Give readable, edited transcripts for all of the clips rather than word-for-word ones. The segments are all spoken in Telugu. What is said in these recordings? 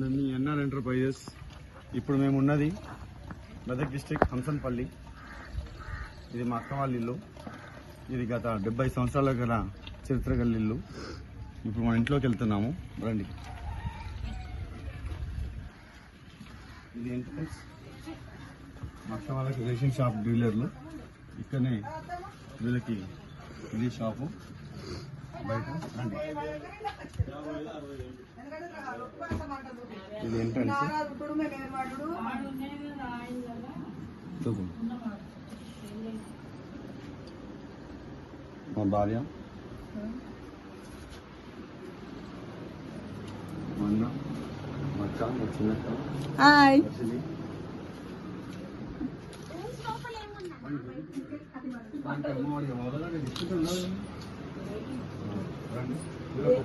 మేము ఎన్ఆర్ ఎంటర్ప్రైజెస్. ఇప్పుడు మేము ఉన్నది మెదక్ డిస్ట్రిక్ట్ హంసన్పల్లి. ఇది మా అక్క వాళ్ళ ఇల్లు. ఇది గత 70 సంవత్సరాల గల చరిత్ర గల ఇల్లు. ఇప్పుడు మన ఇంట్లోకి వెళ్తున్నాము, రండి. ఇది ఎంట్రన్స్. మా అక్క వాళ్ళకి రేషన్ షాప్ డీలర్లు. ఇక్కడనే వీళ్ళకి ఇది షాపు. బయట రండి. ఇది ఎంట్రన్స్. మా భార్య, మా అన్న, మా అక్క, మా చిన్నక్క.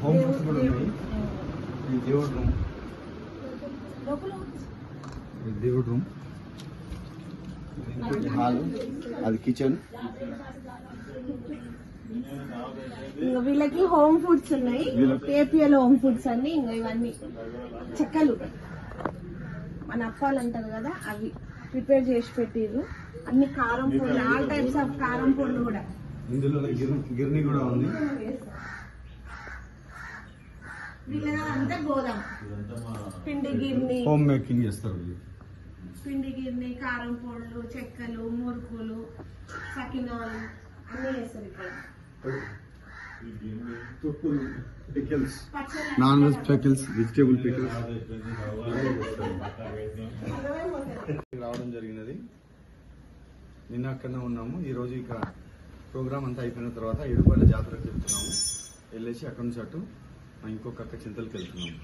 హోమ్ ఫుడ్స్ కూడా ఉన్నాయి. ఇది దేవుడు రూమ్. దేవుడు రూమ్. హాల్, అది కిచెన్. ఇంకా వీళ్ళకి హోమ్ ఫుడ్స్ ఉన్నాయి. ఏపీఎల్ హోమ్ ఫుడ్స్ అన్ని. ఇంకా ఇవన్నీ చెక్కలు మన అప్పాలు అంటారు కదా, అవి ప్రిపేర్ చేసి పెట్టిర్రు. అన్ని కారం పొడులు, ఆల్ టైప్స్ ఆఫ్ కారం పొడులు కూడా. ఇందులో గిర్ని కూడా ఉంది. అంతా గోదాం పిండి గిర్ని, హోమ్ మేకింగ్ చేస్తారు. పిండి గిర్ని, కారం పొడులు, చెక్కలు, మురుకులు, సకినాలు అన్ని చేస్తారు ఇక్కడ. Pickles, non veg pickles, vegetable pickles రావడం జరిగినది. నిన్న అక్కడనే ఉన్నాము. ఈరోజు ఇక్కడ ప్రోగ్రామ్ అంతా అయిపోయిన తర్వాత ఏడుపాయల జాతరకు వెళ్తున్నాము. వెళ్ళేసి అక్కడి నుంచి అటు ఇంకొక అక్క చింతలకు వెళ్తున్నాము.